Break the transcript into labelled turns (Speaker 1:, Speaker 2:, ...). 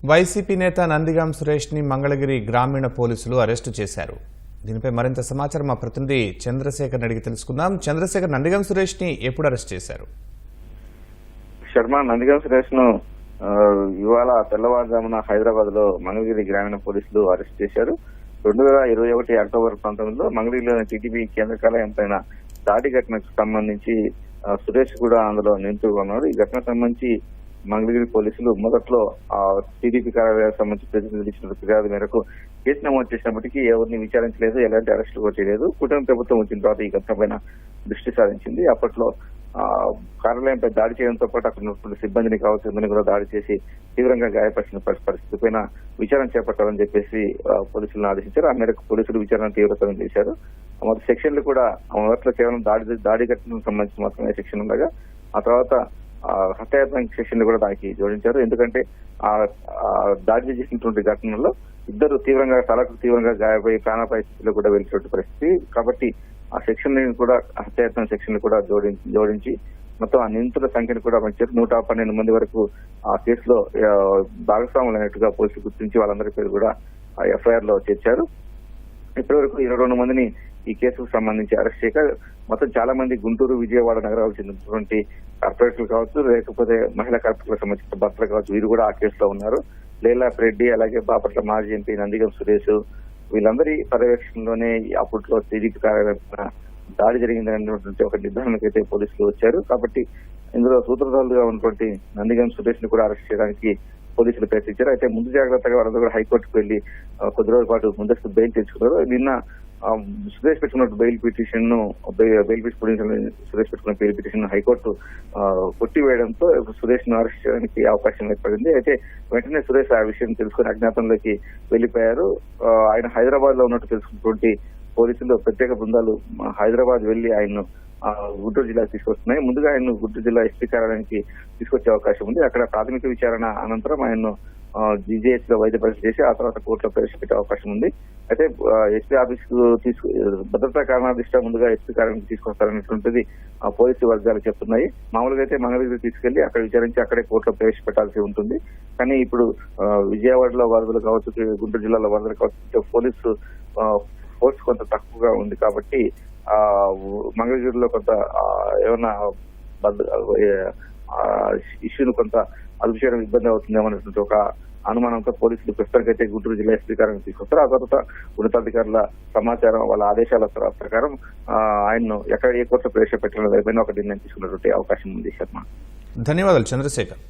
Speaker 1: YCP నేత నందిగాం సురేష్ ని మంగళగిరి గ్రామీణ పోలీసులు అరెస్టు చేశారు. దీనిపై మరింత సమాచారం మా ప్రతినిధి చంద్రశేఖర్ అడిగి తెలుసుకుందాం. చంద్రశేఖర్, నందిగాం సురేష్ ని ఎప్పుడు అరెస్ట్ చేశారు?
Speaker 2: శర్మ, నందిగాం సురేష్ ను ఇవాళ తెల్లవారుజామున హైదరాబాద్ లో మంగళగిరి గ్రామీణ పోలీసులు అరెస్ట్ చేశారు. 2021 అక్టోబర్ 19లో మంగళగిరిలోని టీడీపీ కేంద్ర కార్యాలయం పైన దాడి ఘటనకు సంబంధించి సురేష్ కూడా అందులో నిందితుడుగా ఉన్నారు. ఈ ఘటనకు సంబంధించి మంగళగిరి పోలీసులు మొదట్లో టీడీపీ కార్యాలయానికి సంబంధించి ప్రతినిధులు ఇచ్చిన ఫిర్యాదు మేరకు కేసు నమోదు చేసినప్పటికీ ఎవరిని విచారించలేదు, ఎలాంటి అరెస్టులు కూడా చేయలేదు. కూటమి ప్రభుత్వం వచ్చిన తర్వాత ఈ ఘటన పైన దృష్టి సారించింది. అప్పట్లో కార్యాలయంపై దాడి చేయడంతో పాటు అక్కడ ఉన్నటువంటి సిబ్బందిని కావచ్చు కూడా దాడి చేసి తీవ్రంగా గాయపరిచిన పరిస్థితి పైన విచారణ చేపట్టాలని చెప్పేసి పోలీసులను ఆదేశించారు. ఆ మేరకు పోలీసులు విచారణ తీవ్రతరం చేశారు. మొదటి సెక్షన్లు కూడా మొదట్లో కేవలం దాడి ఘటనకు సంబంధించి మాత్రమే సెక్షన్ ఉండగా ఆ తర్వాత హత్యాయత్నం సెక్షన్ కూడా దానికి జోడించారు. ఎందుకంటే దాడి చేసినటువంటి ఘటనలో ఇద్దరు తలకు తీవ్రంగా గాయపడి ప్రాణాపాయ స్థితిలో కూడా వెళ్తున్న పరిస్థితి. కాబట్టి ఆ సెక్షన్ కూడా హత్యాయత్నం సెక్షన్ కూడా జోడించి మొత్తం ఆ నిందితుల సంఖ్యను కూడా పెంచారు. 112 మంది వరకు ఆ కేసులో భాగస్వాములు అయినట్టుగా పోలీసులు గుర్తించి వాళ్ళందరి పేరు కూడా ఎఫ్ఐఆర్ లో చేర్చారు. ఇప్పటి వరకు 22 మందిని ఈ కేసుకు సంబంధించి అరెస్ట్ చేయక మొత్తం చాలా మంది గుంటూరు, విజయవాడ నగరాలకు చెందినటువంటి కార్పొరేటర్లు కావచ్చు, లేకపోతే మహిళా కార్పొరేటర్లకు సంబంధించిన భర్తలు కావచ్చు, వీరు కూడా ఆ కేసులో ఉన్నారు. లేలా రెడ్డి, అలాగే బాపట్ల మాజీ ఎంపీ నందిగం సురేష్, వీళ్ళందరి పర్యవేక్షణలోనే అప్పట్లో టీడీపీ కార్యాలయం దాడి జరిగిందనేటువంటి ఒక నిర్ధారణకైతే పోలీసులు వచ్చారు. కాబట్టి ఇందులో సూత్రధారులుగా ఉన్నటువంటి నందిగం సురేష్ ని కూడా అరెస్ట్ చేయడానికి పోలీసులు ప్రయత్నించారు. అయితే ముందు జాగ్రత్తగా వాళ్ళందరూ కూడా హైకోర్టుకు వెళ్లి కొద్ది రోజుల పాటు ముందస్తు బెయిల్ తెచ్చుకున్నారు. నిన్న సురేష్ పెట్టుకున్న బెయిల్ పిటిషన్ సురేష్ పెట్టుకున్న బెయిల్ పిటిషన్ హైకోర్టు కొట్టివేయడంతో సురేష్ ను అరెస్ట్ చేయడానికి అవకాశం ఏర్పడింది. అయితే వెంటనే సురేష్ ఆ విషయం తెలుసుకుని అజ్ఞాతంలోకి వెళ్లిపోయారు. ఆయన హైదరాబాద్ లో ఉన్నట్టు తెలుసుకున్నటువంటి పోలీసులు ప్రత్యేక బృందాలు హైదరాబాద్ వెళ్లి ఆయన్ను గుంటూరు జిల్లాకు తీసుకొస్తున్నాయి. ముందుగా ఆయన్ను గుంటూరు జిల్లా ఎస్పీ కార్యాలయానికి తీసుకొచ్చే అవకాశం ఉంది. అక్కడ ప్రాథమిక విచారణ అనంతరం ఆయన్ను జీజేఎస్ లో వైద్య పరీక్ష చేసి ఆ తర్వాత కోర్టులో ప్రవేశపెట్టే అవకాశం ఉంది. అయితే ఎస్పీ ఆఫీస్ కు భద్రతా కారణాల దృష్ట్యా ముందుగా ఎస్పీ కార్యాలయానికి తీసుకొస్తారనేటువంటిది పోలీసు వర్గాలు చెప్తున్నాయి. మామూలుగా అయితే మంగళగిరి తీసుకెళ్లి అక్కడ విచారించి అక్కడే కోర్టులో ప్రవేశపెట్టాల్సి ఉంటుంది. కానీ ఇప్పుడు విజయవాడలో వరదలు కావచ్చు, గుంటూరు జిల్లాలో వరదలు కావచ్చు, పోలీసు ఫోర్స్ కొంత తక్కువగా ఉంది. కాబట్టి మంగళగిరిలో కొంత ఏమన్నా ఇష్యూను కొంత అదుపు చేయడం ఇబ్బంది అవుతుందేమో అనేటువంటి ఒక అనుమానంతో పోలీసులు ప్రస్తుతానికైతే గుంటూరు జిల్లా ఎస్పీ కార్యాలయం తీసుకొస్తారు. ఆ తర్వాత ఉన్నతాధికారుల సమాచారం, వాళ్ళ ఆదేశాల ప్రకారం ఆయన్ను ఎక్కడ ఏ కోర్టులో ప్రవేశపెట్టాలని ఒక నిర్ణయం తీసుకున్నటువంటి అవకాశం ఉంది. శర్మ,
Speaker 1: ధన్యవాదాలు చంద్రశేఖర్.